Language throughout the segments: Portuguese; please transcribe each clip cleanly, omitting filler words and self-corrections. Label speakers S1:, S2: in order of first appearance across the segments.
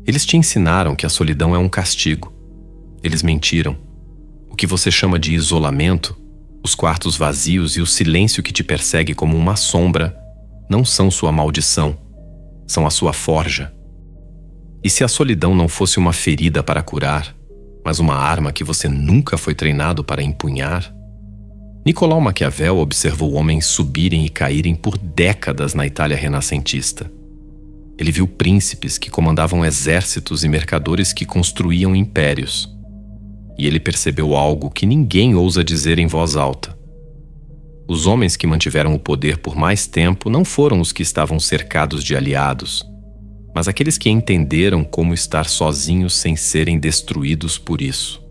S1: Eles te ensinaram que a solidão é um castigo. Eles mentiram. O que você chama de isolamento, os quartos vazios e o silêncio que te persegue como uma sombra, não são sua maldição, são a sua forja. E se a solidão não fosse uma ferida para curar, mas uma arma que você nunca foi treinado para empunhar? Nicolau Maquiavel observou homens subirem e caírem por décadas na Itália renascentista. Ele viu príncipes que comandavam exércitos e mercadores que construíam impérios. E ele percebeu algo que ninguém ousa dizer em voz alta. Os homens que mantiveram o poder por mais tempo não foram os que estavam cercados de aliados, mas aqueles que entenderam como estar sozinhos sem serem destruídos por isso.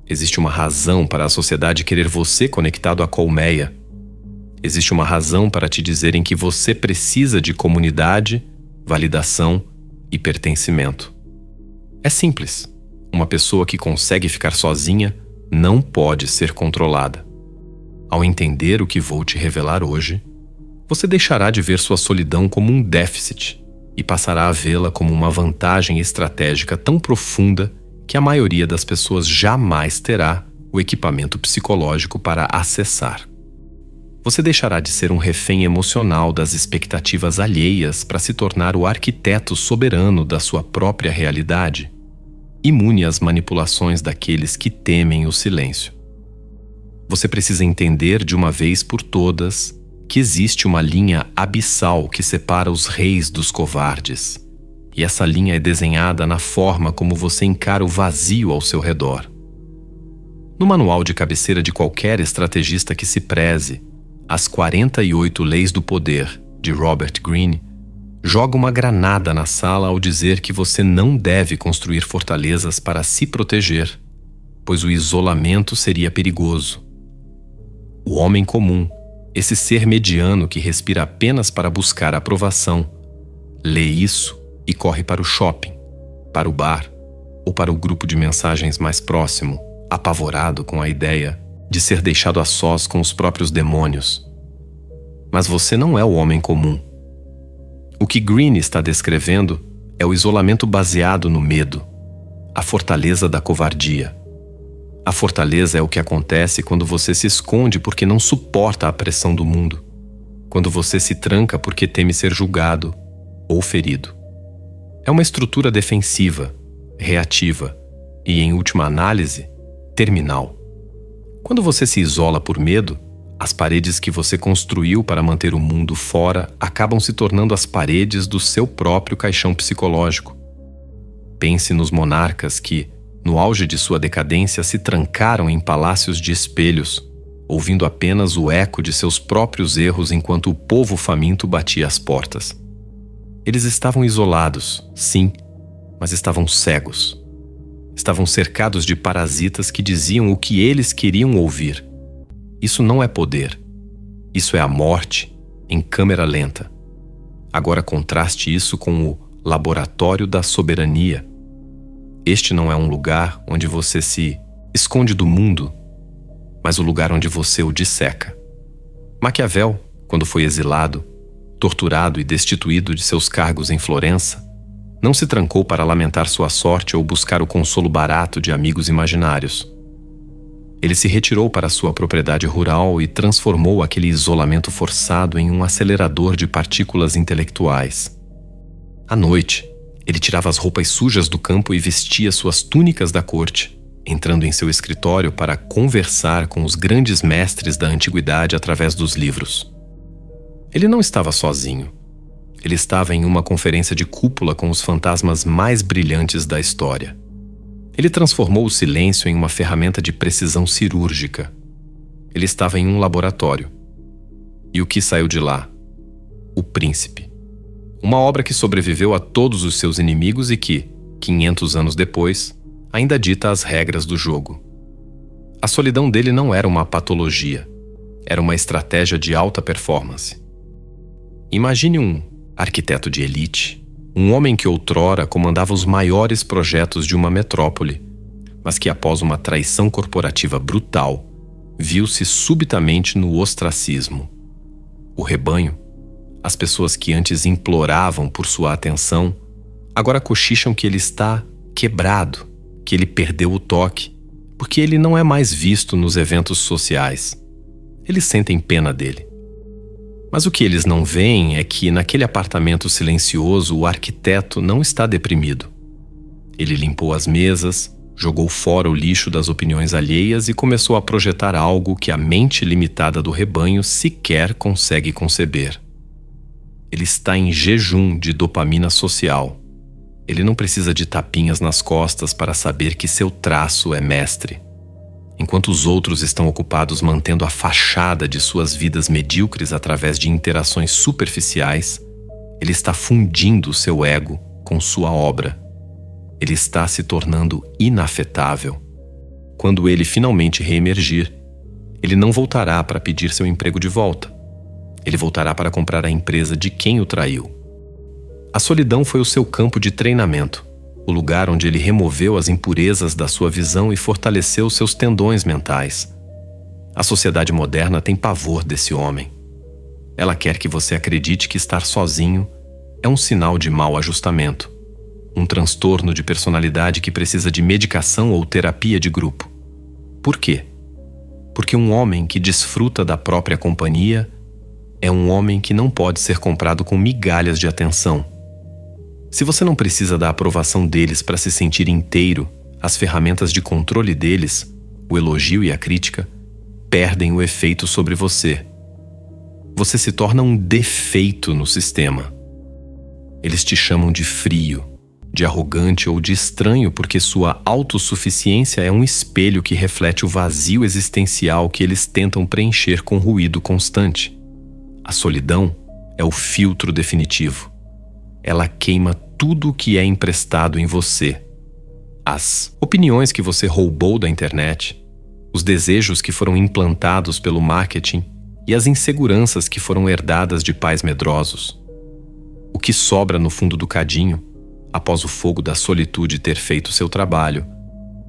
S1: Existe uma razão para a sociedade querer você conectado à colmeia. Existe uma razão para te dizerem que você precisa de comunidade, validação e pertencimento. É simples. Uma pessoa que consegue ficar sozinha não pode ser controlada. Ao entender o que vou te revelar hoje, você deixará de ver sua solidão como um déficit e passará a vê-la como uma vantagem estratégica tão profunda que a maioria das pessoas jamais terá o equipamento psicológico para acessar. Você deixará de ser um refém emocional das expectativas alheias para se tornar o arquiteto soberano da sua própria realidade, imune às manipulações daqueles que temem o silêncio. Você precisa entender de uma vez por todas que existe uma linha abissal que separa os reis dos covardes, e essa linha é desenhada na forma como você encara o vazio ao seu redor. No manual de cabeceira de qualquer estrategista que se preze, As 48 Leis do Poder, de Robert Greene, joga uma granada na sala ao dizer que você não deve construir fortalezas para se proteger, pois o isolamento seria perigoso. O homem comum, esse ser mediano que respira apenas para buscar aprovação, lê isso e corre para o shopping, para o bar ou para o grupo de mensagens mais próximo, apavorado com a ideia de ser deixado a sós com os próprios demônios. Mas você não é o homem comum. O que Greene está descrevendo é o isolamento baseado no medo, a fortaleza da covardia. A fortaleza é o que acontece quando você se esconde porque não suporta a pressão do mundo, quando você se tranca porque teme ser julgado ou ferido. É uma estrutura defensiva, reativa e, em última análise, terminal. Quando você se isola por medo, as paredes que você construiu para manter o mundo fora acabam se tornando as paredes do seu próprio caixão psicológico. Pense nos monarcas que, no auge de sua decadência, se trancaram em palácios de espelhos, ouvindo apenas o eco de seus próprios erros enquanto o povo faminto batia as portas. Eles estavam isolados, sim, mas estavam cegos. Estavam cercados de parasitas que diziam o que eles queriam ouvir. Isso não é poder. Isso é a morte em câmera lenta. Agora contraste isso com o laboratório da soberania. Este não é um lugar onde você se esconde do mundo, mas o lugar onde você o disseca. Maquiavel, quando foi exilado, torturado e destituído de seus cargos em Florença, não se trancou para lamentar sua sorte ou buscar o consolo barato de amigos imaginários. Ele se retirou para sua propriedade rural e transformou aquele isolamento forçado em um acelerador de partículas intelectuais. À noite, ele tirava as roupas sujas do campo e vestia suas túnicas da corte, entrando em seu escritório para conversar com os grandes mestres da antiguidade através dos livros. Ele não estava sozinho. Ele estava em uma conferência de cúpula com os fantasmas mais brilhantes da história. Ele transformou o silêncio em uma ferramenta de precisão cirúrgica. Ele estava em um laboratório. E o que saiu de lá? O Príncipe. Uma obra que sobreviveu a todos os seus inimigos e que, 500 anos depois, ainda dita as regras do jogo. A solidão dele não era uma patologia. Era uma estratégia de alta performance. Imagine um arquiteto de elite, um homem que outrora comandava os maiores projetos de uma metrópole, mas que após uma traição corporativa brutal, viu-se subitamente no ostracismo. O rebanho, as pessoas que antes imploravam por sua atenção, Agora cochicham que ele está quebrado, que ele perdeu o toque, porque ele não é mais visto nos eventos sociais. Eles sentem pena dele. Mas o que eles não veem é que naquele apartamento silencioso o arquiteto não está deprimido. Ele limpou as mesas, jogou fora o lixo das opiniões alheias e começou a projetar algo que a mente limitada do rebanho sequer consegue conceber. Ele está em jejum de dopamina social. Ele não precisa de tapinhas nas costas para saber que seu traço é mestre. Enquanto os outros estão ocupados mantendo a fachada de suas vidas medíocres através de interações superficiais, ele está fundindo seu ego com sua obra. Ele está se tornando inafetável. Quando ele finalmente reemergir, ele não voltará para pedir seu emprego de volta. Ele voltará para comprar a empresa de quem o traiu. A solidão foi o seu campo de treinamento, o lugar onde ele removeu as impurezas da sua visão e fortaleceu seus tendões mentais. A sociedade moderna tem pavor desse homem. Ela quer que você acredite que estar sozinho é um sinal de mau ajustamento, um transtorno de personalidade que precisa de medicação ou terapia de grupo. Por quê? Porque um homem que desfruta da própria companhia é um homem que não pode ser comprado com migalhas de atenção. Se você não precisa da aprovação deles para se sentir inteiro, as ferramentas de controle deles, o elogio e a crítica, perdem o efeito sobre você. Você se torna um defeito no sistema. Eles te chamam de frio, de arrogante ou de estranho porque sua autossuficiência é um espelho que reflete o vazio existencial que eles tentam preencher com ruído constante. A solidão é o filtro definitivo. Ela queima tudo o que é emprestado em você. As opiniões que você roubou da internet, os desejos que foram implantados pelo marketing e as inseguranças que foram herdadas de pais medrosos. O que sobra no fundo do cadinho, após o fogo da solitude ter feito seu trabalho,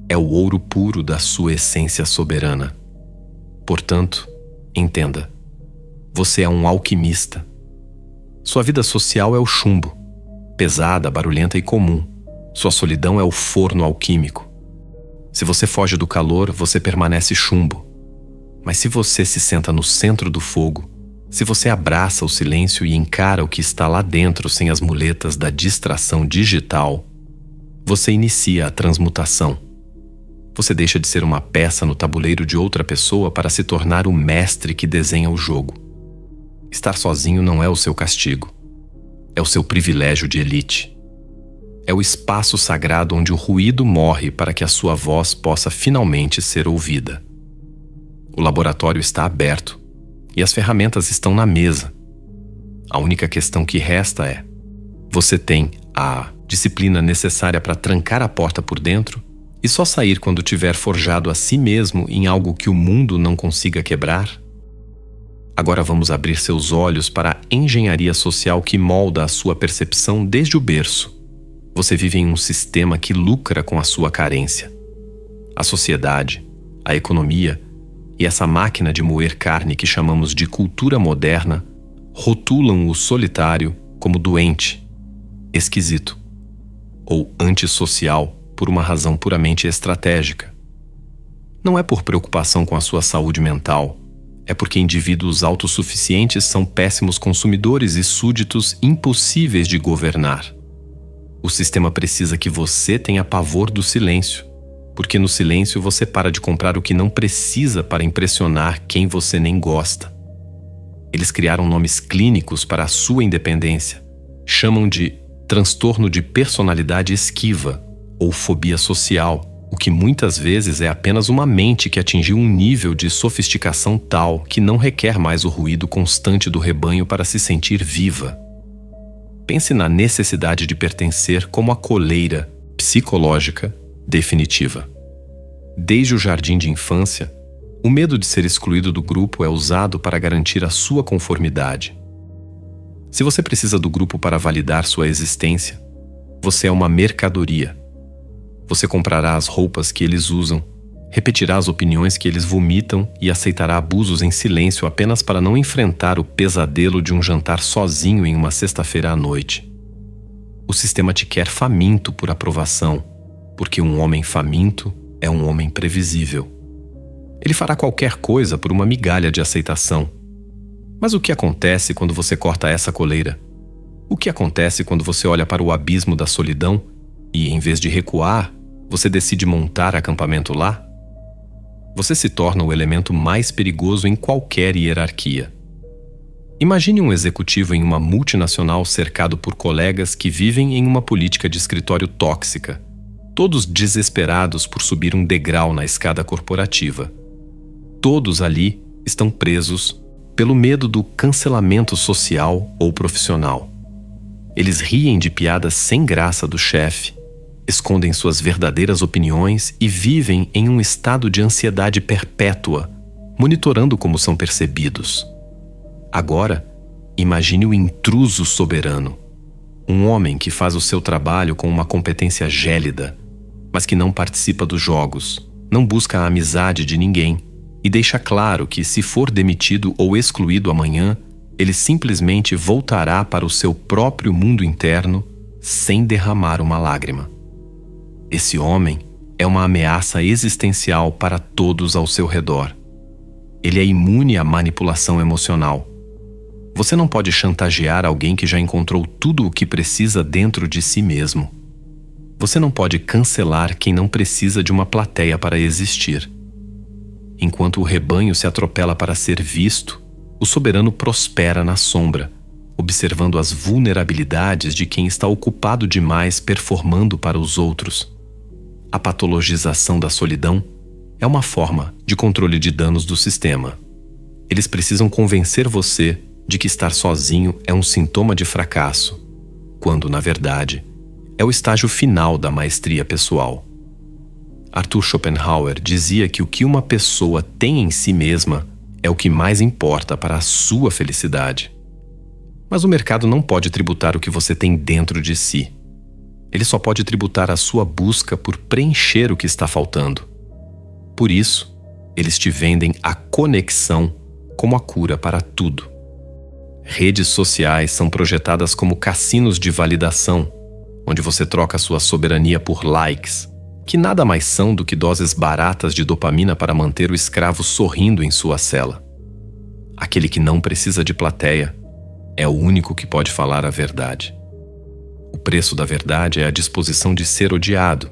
S1: é o ouro puro da sua essência soberana. Portanto, entenda, você é um alquimista. Sua vida social é o chumbo, pesada, barulhenta e comum. Sua solidão é o forno alquímico. Se você foge do calor, você permanece chumbo. Mas se você se senta no centro do fogo, se você abraça o silêncio e encara o que está lá dentro sem as muletas da distração digital, você inicia a transmutação. Você deixa de ser uma peça no tabuleiro de outra pessoa para se tornar o mestre que desenha o jogo. Estar sozinho não é o seu castigo. É o seu privilégio de elite. É o espaço sagrado onde o ruído morre para que a sua voz possa finalmente ser ouvida. O laboratório está aberto e as ferramentas estão na mesa. A única questão que resta é: você tem a disciplina necessária para trancar a porta por dentro e só sair quando tiver forjado a si mesmo em algo que o mundo não consiga quebrar? Agora vamos abrir seus olhos para a engenharia social que molda a sua percepção desde o berço. Você vive em um sistema que lucra com a sua carência. A sociedade, a economia e essa máquina de moer carne que chamamos de cultura moderna rotulam o solitário como doente, esquisito ou antissocial por uma razão puramente estratégica. Não é por preocupação com a sua saúde mental, é porque indivíduos autossuficientes são péssimos consumidores e súditos impossíveis de governar. O sistema precisa que você tenha pavor do silêncio, porque no silêncio você para de comprar o que não precisa para impressionar quem você nem gosta. Eles criaram nomes clínicos para a sua independência. Chamam de transtorno de personalidade esquiva ou fobia social, o que muitas vezes é apenas uma mente que atingiu um nível de sofisticação tal que não requer mais o ruído constante do rebanho para se sentir viva. Pense na necessidade de pertencer como a coleira psicológica definitiva. Desde o jardim de infância, o medo de ser excluído do grupo é usado para garantir a sua conformidade. Se você precisa do grupo para validar sua existência, você é uma mercadoria. Você comprará as roupas que eles usam, repetirá as opiniões que eles vomitam e aceitará abusos em silêncio apenas para não enfrentar o pesadelo de um jantar sozinho em uma sexta-feira à noite. O sistema te quer faminto por aprovação, porque um homem faminto é um homem previsível. Ele fará qualquer coisa por uma migalha de aceitação. Mas o que acontece quando você corta essa coleira? O que acontece quando você olha para o abismo da solidão e, em vez de recuar, você decide montar acampamento lá? Você se torna o elemento mais perigoso em qualquer hierarquia. Imagine um executivo em uma multinacional cercado por colegas que vivem em uma política de escritório tóxica, todos desesperados por subir um degrau na escada corporativa. Todos ali estão presos pelo medo do cancelamento social ou profissional. Eles riem de piadas sem graça do chefe, escondem suas verdadeiras opiniões e vivem em um estado de ansiedade perpétua, monitorando como são percebidos. Agora, imagine o intruso soberano, um homem que faz o seu trabalho com uma competência gélida, mas que não participa dos jogos, não busca a amizade de ninguém e deixa claro que, se for demitido ou excluído amanhã, ele simplesmente voltará para o seu próprio mundo interno sem derramar uma lágrima. Esse homem é uma ameaça existencial para todos ao seu redor. Ele é imune à manipulação emocional. Você não pode chantagear alguém que já encontrou tudo o que precisa dentro de si mesmo. Você não pode cancelar quem não precisa de uma plateia para existir. Enquanto o rebanho se atropela para ser visto, o soberano prospera na sombra, observando as vulnerabilidades de quem está ocupado demais performando para os outros. A patologização da solidão é uma forma de controle de danos do sistema. Eles precisam convencer você de que estar sozinho é um sintoma de fracasso, quando, na verdade, é o estágio final da maestria pessoal. Arthur Schopenhauer dizia que o que uma pessoa tem em si mesma é o que mais importa para a sua felicidade. Mas o mercado não pode tributar o que você tem dentro de si. Ele só pode tributar a sua busca por preencher o que está faltando. Por isso, eles te vendem a conexão como a cura para tudo. Redes sociais são projetadas como cassinos de validação, onde você troca sua soberania por likes, que nada mais são do que doses baratas de dopamina para manter o escravo sorrindo em sua cela. Aquele que não precisa de plateia é o único que pode falar a verdade. O preço da verdade é a disposição de ser odiado,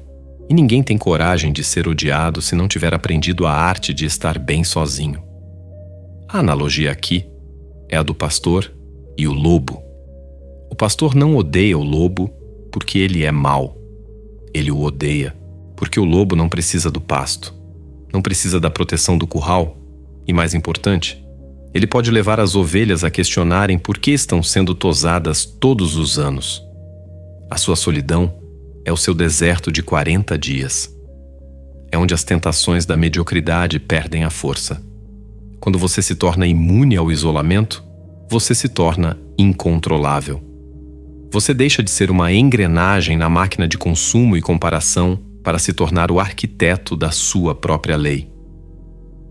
S1: e ninguém tem coragem de ser odiado se não tiver aprendido a arte de estar bem sozinho. A analogia aqui é a do pastor e o lobo. O pastor não odeia o lobo porque ele é mau. Ele o odeia porque o lobo não precisa do pasto, não precisa da proteção do curral e, mais importante, ele pode levar as ovelhas a questionarem por que estão sendo tosadas todos os anos. A sua solidão é o seu deserto de 40 dias. É onde as tentações da mediocridade perdem a força. Quando você se torna imune ao isolamento, você se torna incontrolável. Você deixa de ser uma engrenagem na máquina de consumo e comparação para se tornar o arquiteto da sua própria lei.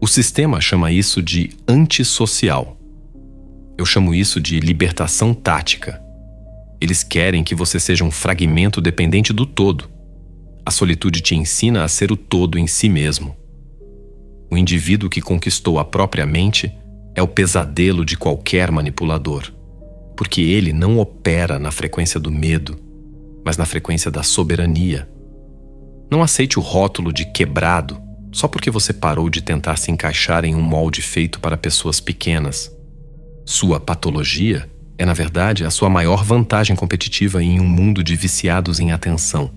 S1: O sistema chama isso de antissocial. Eu chamo isso de libertação tática. Eles querem que você seja um fragmento dependente do todo. A solitude te ensina a ser o todo em si mesmo. O indivíduo que conquistou a própria mente é o pesadelo de qualquer manipulador, porque ele não opera na frequência do medo, mas na frequência da soberania. Não aceite o rótulo de quebrado só porque você parou de tentar se encaixar em um molde feito para pessoas pequenas. Sua patologia é, na verdade, a sua maior vantagem competitiva em um mundo de viciados em atenção.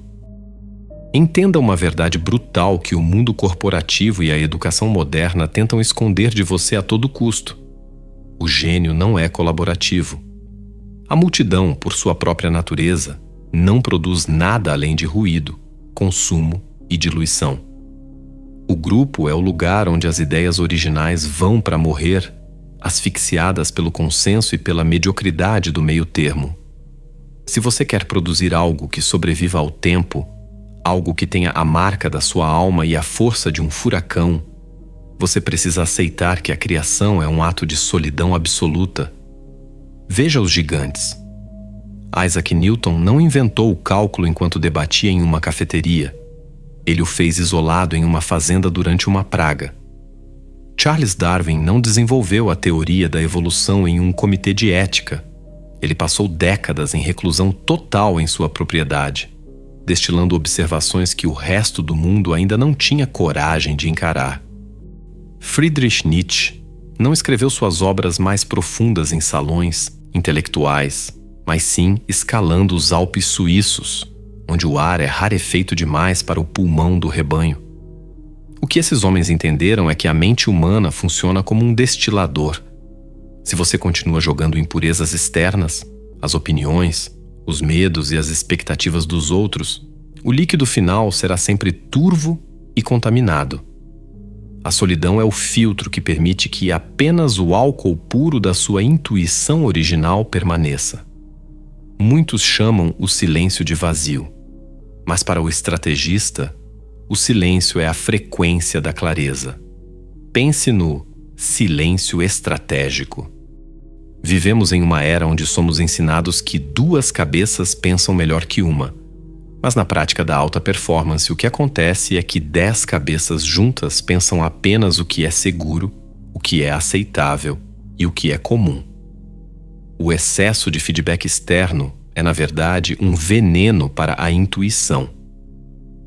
S1: Entenda uma verdade brutal que o mundo corporativo e a educação moderna tentam esconder de você a todo custo. O gênio não é colaborativo. A multidão, por sua própria natureza, não produz nada além de ruído, consumo e diluição. O grupo é o lugar onde as ideias originais vão para morrer, asfixiadas pelo consenso e pela mediocridade do meio-termo. Se você quer produzir algo que sobreviva ao tempo, algo que tenha a marca da sua alma e a força de um furacão, você precisa aceitar que a criação é um ato de solidão absoluta. Veja os gigantes. Isaac Newton não inventou o cálculo enquanto debatia em uma cafeteria. Ele o fez isolado em uma fazenda durante uma praga. Charles Darwin não desenvolveu a teoria da evolução em um comitê de ética. Ele passou décadas em reclusão total em sua propriedade, destilando observações que o resto do mundo ainda não tinha coragem de encarar. Friedrich Nietzsche não escreveu suas obras mais profundas em salões intelectuais, mas sim escalando os Alpes suíços, onde o ar é rarefeito demais para o pulmão do rebanho. O que esses homens entenderam é que a mente humana funciona como um destilador. Se você continua jogando impurezas externas, as opiniões, os medos e as expectativas dos outros, o líquido final será sempre turvo e contaminado. A solidão é o filtro que permite que apenas o álcool puro da sua intuição original permaneça. Muitos chamam o silêncio de vazio, mas para o estrategista, o silêncio é a frequência da clareza. Pense no silêncio estratégico. Vivemos em uma era onde somos ensinados que 2 cabeças pensam melhor que uma. Mas na prática da alta performance, o que acontece é que 10 cabeças juntas pensam apenas o que é seguro, o que é aceitável e o que é comum. O excesso de feedback externo é, na verdade, um veneno para a intuição.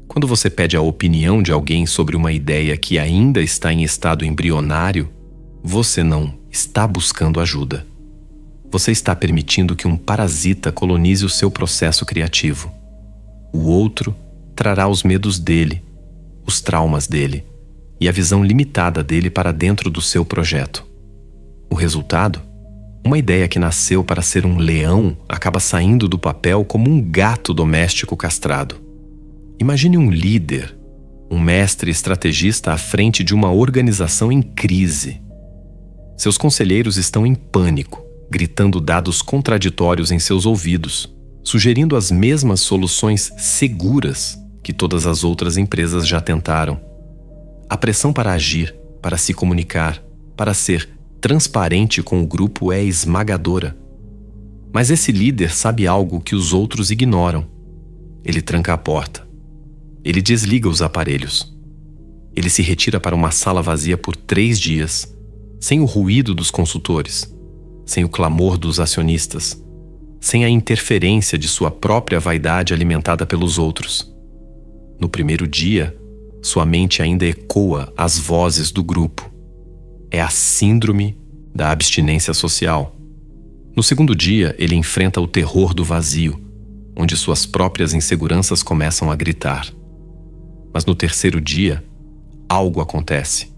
S1: Quando você pede a opinião de alguém sobre uma ideia que ainda está em estado embrionário, você não está buscando ajuda. Você está permitindo que um parasita colonize o seu processo criativo. O outro trará os medos dele, os traumas dele e a visão limitada dele para dentro do seu projeto. O resultado? Uma ideia que nasceu para ser um leão acaba saindo do papel como um gato doméstico castrado. Imagine um líder, um mestre estrategista à frente de uma organização em crise. Seus conselheiros estão em pânico, gritando dados contraditórios em seus ouvidos, sugerindo as mesmas soluções seguras que todas as outras empresas já tentaram. A pressão para agir, para se comunicar, para ser transparente com o grupo é esmagadora. Mas esse líder sabe algo que os outros ignoram. Ele tranca a porta. Ele desliga os aparelhos. Ele se retira para uma sala vazia por 3 dias, sem o ruído dos consultores, sem o clamor dos acionistas, sem a interferência de sua própria vaidade alimentada pelos outros. No primeiro dia, sua mente ainda ecoa as vozes do grupo. É a síndrome da abstinência social. No segundo dia, ele enfrenta o terror do vazio, onde suas próprias inseguranças começam a gritar. Mas no terceiro dia, algo acontece.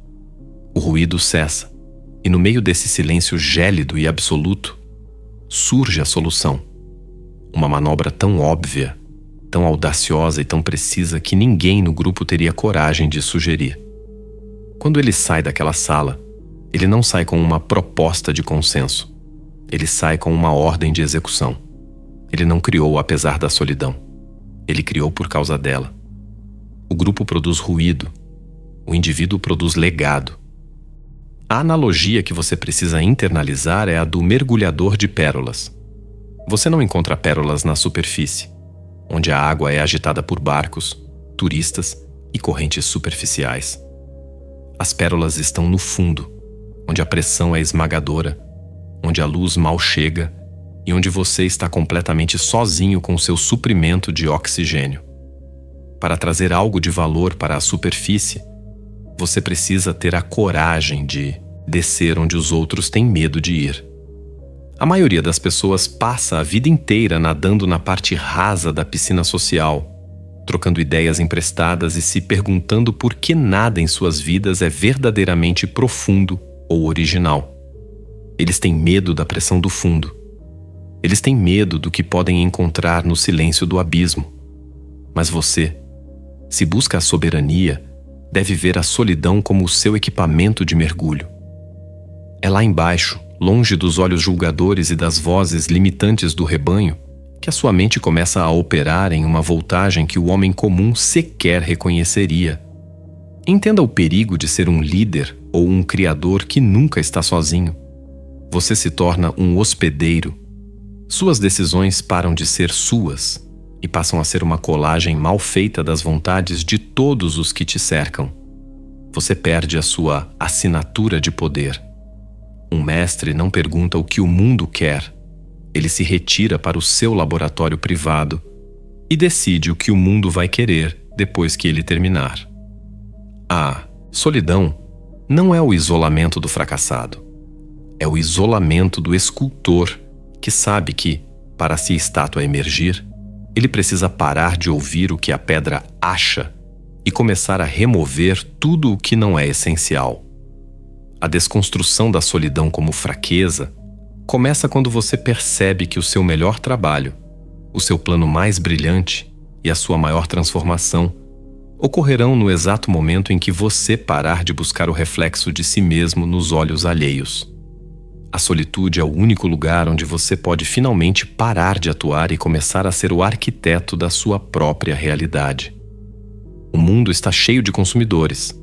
S1: O ruído cessa, e no meio desse silêncio gélido e absoluto, surge a solução. Uma manobra tão óbvia, tão audaciosa e tão precisa que ninguém no grupo teria coragem de sugerir. Quando ele sai daquela sala, ele não sai com uma proposta de consenso. Ele sai com uma ordem de execução. Ele não criou apesar da solidão. Ele criou por causa dela. O grupo produz ruído. O indivíduo produz legado. A analogia que você precisa internalizar é a do mergulhador de pérolas. Você não encontra pérolas na superfície, onde a água é agitada por barcos, turistas e correntes superficiais. As pérolas estão no fundo, onde a pressão é esmagadora, onde a luz mal chega e onde você está completamente sozinho com seu suprimento de oxigênio. Para trazer algo de valor para a superfície, você precisa ter a coragem de descer onde os outros têm medo de ir. A maioria das pessoas passa a vida inteira nadando na parte rasa da piscina social, trocando ideias emprestadas e se perguntando por que nada em suas vidas é verdadeiramente profundo ou original. Eles têm medo da pressão do fundo. Eles têm medo do que podem encontrar no silêncio do abismo. Mas você, se busca a soberania, deve ver a solidão como o seu equipamento de mergulho. É lá embaixo, longe dos olhos julgadores e das vozes limitantes do rebanho, que a sua mente começa a operar em uma voltagem que o homem comum sequer reconheceria. Entenda o perigo de ser um líder ou um criador que nunca está sozinho. Você se torna um hospedeiro. Suas decisões param de ser suas e passam a ser uma colagem mal feita das vontades de todos os que te cercam. Você perde a sua assinatura de poder. Um mestre não pergunta o que o mundo quer. Ele se retira para o seu laboratório privado e decide o que o mundo vai querer depois que ele terminar. A solidão não é o isolamento do fracassado. É o isolamento do escultor que sabe que, para se a estátua emergir, ele precisa parar de ouvir o que a pedra acha e começar a remover tudo o que não é essencial. A desconstrução da solidão como fraqueza começa quando você percebe que o seu melhor trabalho, o seu plano mais brilhante e a sua maior transformação ocorrerão no exato momento em que você parar de buscar o reflexo de si mesmo nos olhos alheios. A solitude é o único lugar onde você pode finalmente parar de atuar e começar a ser o arquiteto da sua própria realidade. O mundo está cheio de consumidores.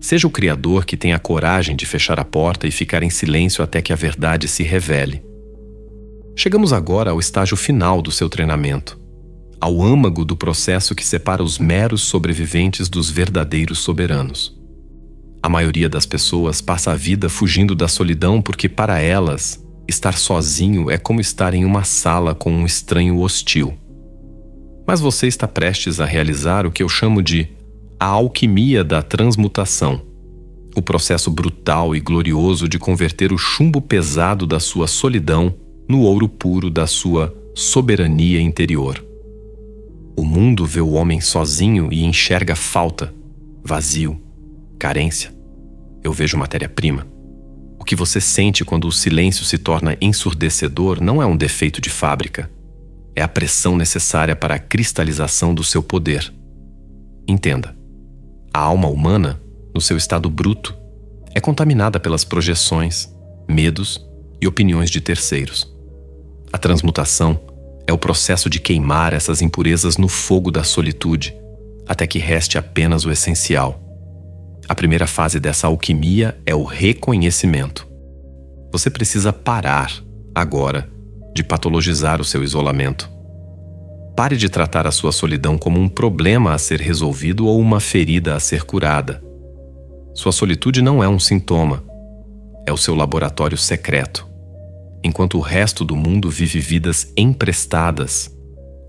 S1: Seja o criador que tenha a coragem de fechar a porta e ficar em silêncio até que a verdade se revele. Chegamos agora ao estágio final do seu treinamento, ao âmago do processo que separa os meros sobreviventes dos verdadeiros soberanos. A maioria das pessoas passa a vida fugindo da solidão porque, para elas, estar sozinho é como estar em uma sala com um estranho hostil. Mas você está prestes a realizar o que eu chamo de a alquimia da transmutação, o processo brutal e glorioso de converter o chumbo pesado da sua solidão no ouro puro da sua soberania interior. O mundo vê o homem sozinho e enxerga falta, vazio, carência. Eu vejo matéria-prima. O que você sente quando o silêncio se torna ensurdecedor não é um defeito de fábrica. É a pressão necessária para a cristalização do seu poder. Entenda. A alma humana, no seu estado bruto, é contaminada pelas projeções, medos e opiniões de terceiros. A transmutação é o processo de queimar essas impurezas no fogo da solitude, até que reste apenas o essencial. A primeira fase dessa alquimia é o reconhecimento. Você precisa parar, agora, de patologizar o seu isolamento. Pare de tratar a sua solidão como um problema a ser resolvido ou uma ferida a ser curada. Sua solitude não é um sintoma. É o seu laboratório secreto. Enquanto o resto do mundo vive vidas emprestadas,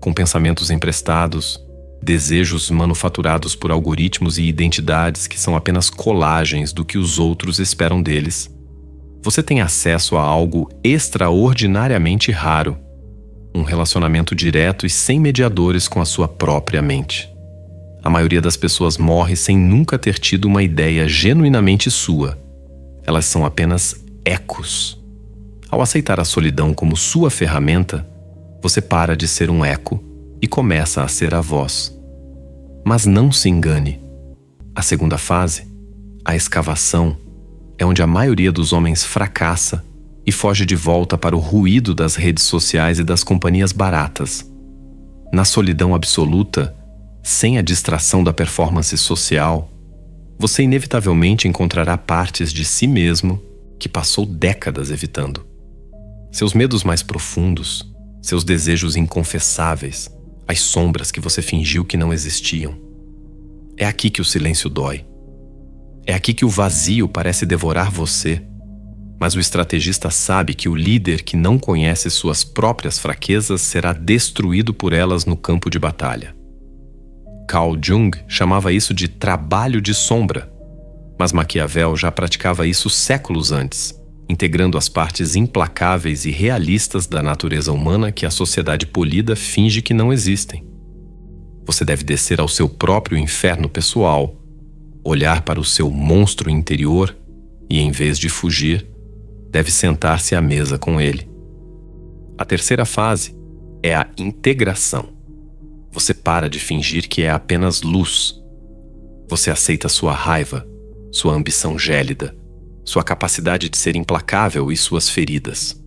S1: com pensamentos emprestados, desejos manufaturados por algoritmos e identidades que são apenas colagens do que os outros esperam deles, você tem acesso a algo extraordinariamente raro, um relacionamento direto e sem mediadores com a sua própria mente. A maioria das pessoas morre sem nunca ter tido uma ideia genuinamente sua. Elas são apenas ecos. Ao aceitar a solidão como sua ferramenta, você para de ser um eco e começa a ser a voz. Mas não se engane. A segunda fase, a escavação, é onde a maioria dos homens fracassa e foge de volta para o ruído das redes sociais e das companhias baratas. Na solidão absoluta, sem a distração da performance social, você inevitavelmente encontrará partes de si mesmo que passou décadas evitando. Seus medos mais profundos, seus desejos inconfessáveis, as sombras que você fingiu que não existiam. É aqui que o silêncio dói. É aqui que o vazio parece devorar você. Mas o estrategista sabe que o líder que não conhece suas próprias fraquezas será destruído por elas no campo de batalha. Carl Jung chamava isso de trabalho de sombra, mas Maquiavel já praticava isso séculos antes, integrando as partes implacáveis e realistas da natureza humana que a sociedade polida finge que não existem. Você deve descer ao seu próprio inferno pessoal, olhar para o seu monstro interior e, em vez de fugir, deve sentar-se à mesa com ele. A terceira fase é a integração. Você para de fingir que é apenas luz. Você aceita sua raiva, sua ambição gélida, sua capacidade de ser implacável e suas feridas.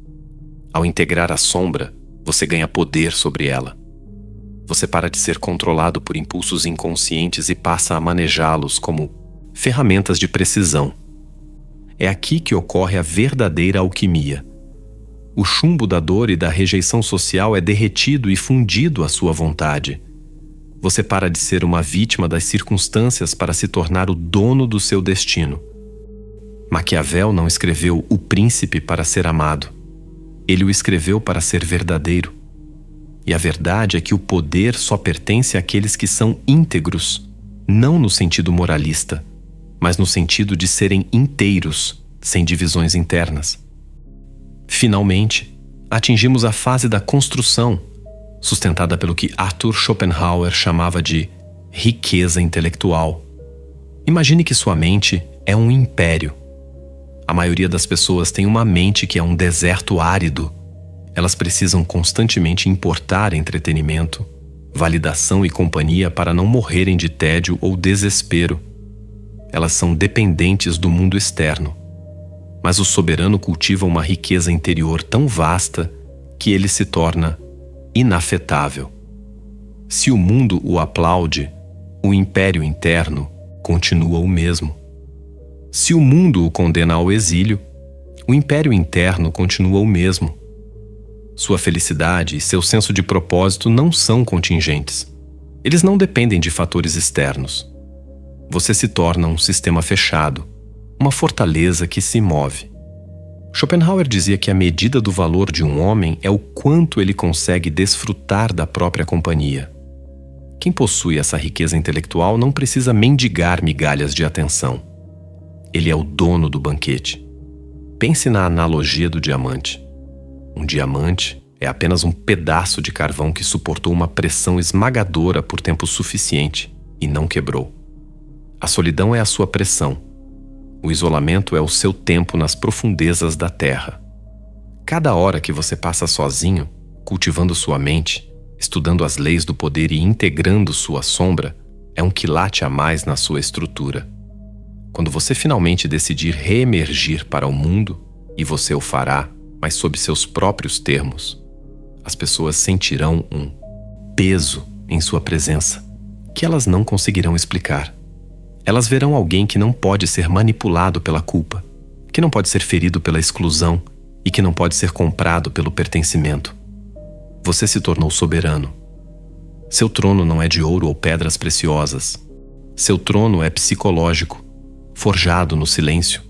S1: Ao integrar a sombra, você ganha poder sobre ela. Você para de ser controlado por impulsos inconscientes e passa a manejá-los como ferramentas de precisão. É aqui que ocorre a verdadeira alquimia. O chumbo da dor e da rejeição social é derretido e fundido à sua vontade. Você para de ser uma vítima das circunstâncias para se tornar o dono do seu destino. Maquiavel não escreveu O Príncipe para ser amado. Ele o escreveu para ser verdadeiro. E a verdade é que o poder só pertence àqueles que são íntegros, não no sentido moralista, mas no sentido de serem inteiros, sem divisões internas. Finalmente, atingimos a fase da construção, sustentada pelo que Arthur Schopenhauer chamava de riqueza intelectual. Imagine que sua mente é um império. A maioria das pessoas tem uma mente que é um deserto árido. Elas precisam constantemente importar entretenimento, validação e companhia para não morrerem de tédio ou desespero. Elas são dependentes do mundo externo. Mas o soberano cultiva uma riqueza interior tão vasta que ele se torna inafetável. Se o mundo o aplaude, o império interno continua o mesmo. Se o mundo o condena ao exílio, o império interno continua o mesmo. Sua felicidade e seu senso de propósito não são contingentes. Eles não dependem de fatores externos. Você se torna um sistema fechado, uma fortaleza que se move. Schopenhauer dizia que a medida do valor de um homem é o quanto ele consegue desfrutar da própria companhia. Quem possui essa riqueza intelectual não precisa mendigar migalhas de atenção. Ele é o dono do banquete. Pense na analogia do diamante. Um diamante é apenas um pedaço de carvão que suportou uma pressão esmagadora por tempo suficiente e não quebrou. A solidão é a sua pressão. O isolamento é o seu tempo nas profundezas da terra. Cada hora que você passa sozinho, cultivando sua mente, estudando as leis do poder e integrando sua sombra, é um quilate a mais na sua estrutura. Quando você finalmente decidir reemergir para o mundo, e você o fará, mas sob seus próprios termos, as pessoas sentirão um peso em sua presença que elas não conseguirão explicar. Elas verão alguém que não pode ser manipulado pela culpa, que não pode ser ferido pela exclusão e que não pode ser comprado pelo pertencimento. Você se tornou soberano. Seu trono não é de ouro ou pedras preciosas. Seu trono é psicológico, forjado no silêncio,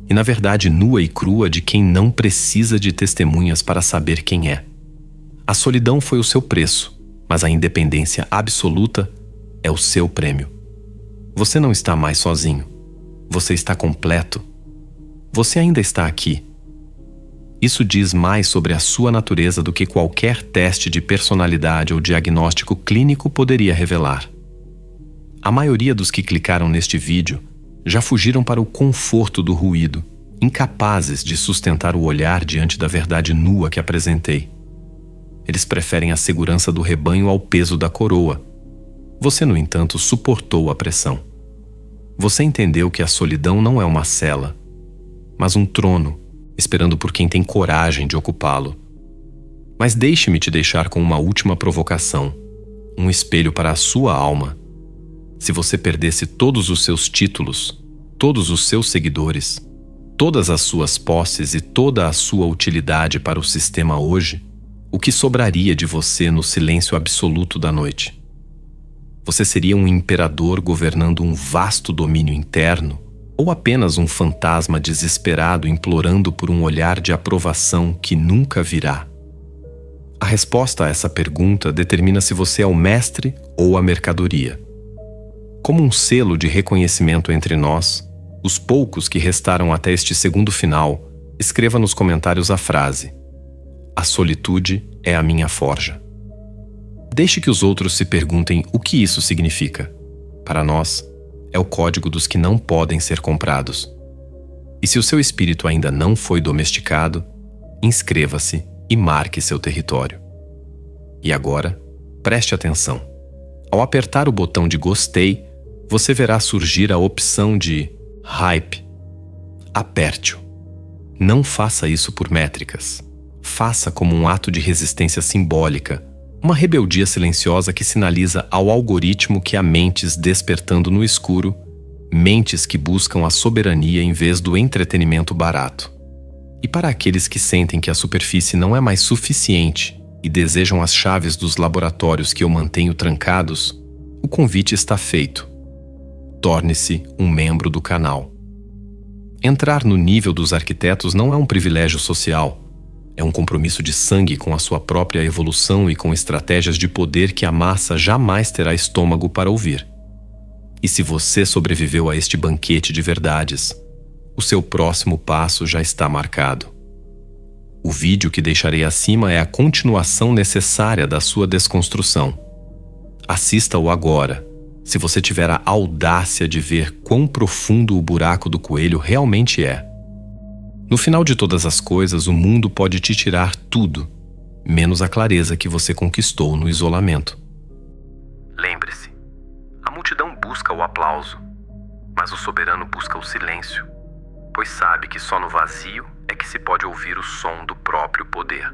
S1: e na verdade nua e crua de quem não precisa de testemunhas para saber quem é. A solidão foi o seu preço, mas a independência absoluta é o seu prêmio. Você não está mais sozinho. Você está completo. Você ainda está aqui. Isso diz mais sobre a sua natureza do que qualquer teste de personalidade ou diagnóstico clínico poderia revelar. A maioria dos que clicaram neste vídeo já fugiram para o conforto do ruído, incapazes de sustentar o olhar diante da verdade nua que apresentei. Eles preferem a segurança do rebanho ao peso da coroa. Você, no entanto, suportou a pressão. Você entendeu que a solidão não é uma cela, mas um trono, esperando por quem tem coragem de ocupá-lo. Mas deixe-me te deixar com uma última provocação, um espelho para a sua alma. Se você perdesse todos os seus títulos, todos os seus seguidores, todas as suas posses e toda a sua utilidade para o sistema hoje, o que sobraria de você no silêncio absoluto da noite? Você seria um imperador governando um vasto domínio interno ou apenas um fantasma desesperado implorando por um olhar de aprovação que nunca virá? A resposta a essa pergunta determina se você é o mestre ou a mercadoria. Como um selo de reconhecimento entre nós, os poucos que restaram até este segundo final, escreva nos comentários a frase: "A solitude é a minha forja". Deixe que os outros se perguntem o que isso significa. Para nós, é o código dos que não podem ser comprados. E se o seu espírito ainda não foi domesticado, inscreva-se e marque seu território. E agora, preste atenção. Ao apertar o botão de gostei, você verá surgir a opção de hype. Aperte-o. Não faça isso por métricas. Faça como um ato de resistência simbólica, uma rebeldia silenciosa que sinaliza ao algoritmo que há mentes despertando no escuro, mentes que buscam a soberania em vez do entretenimento barato. E para aqueles que sentem que a superfície não é mais suficiente e desejam as chaves dos laboratórios que eu mantenho trancados, o convite está feito. Torne-se um membro do canal. Entrar no nível dos arquitetos não é um privilégio social. É um compromisso de sangue com a sua própria evolução e com estratégias de poder que a massa jamais terá estômago para ouvir. E se você sobreviveu a este banquete de verdades, o seu próximo passo já está marcado. O vídeo que deixarei acima é a continuação necessária da sua desconstrução. Assista-o agora, se você tiver a audácia de ver quão profundo o buraco do coelho realmente é. No final de todas as coisas, o mundo pode te tirar tudo, menos a clareza que você conquistou no isolamento. Lembre-se, a multidão busca o aplauso, mas o soberano busca o silêncio, pois sabe que só no vazio é que se pode ouvir o som do próprio poder.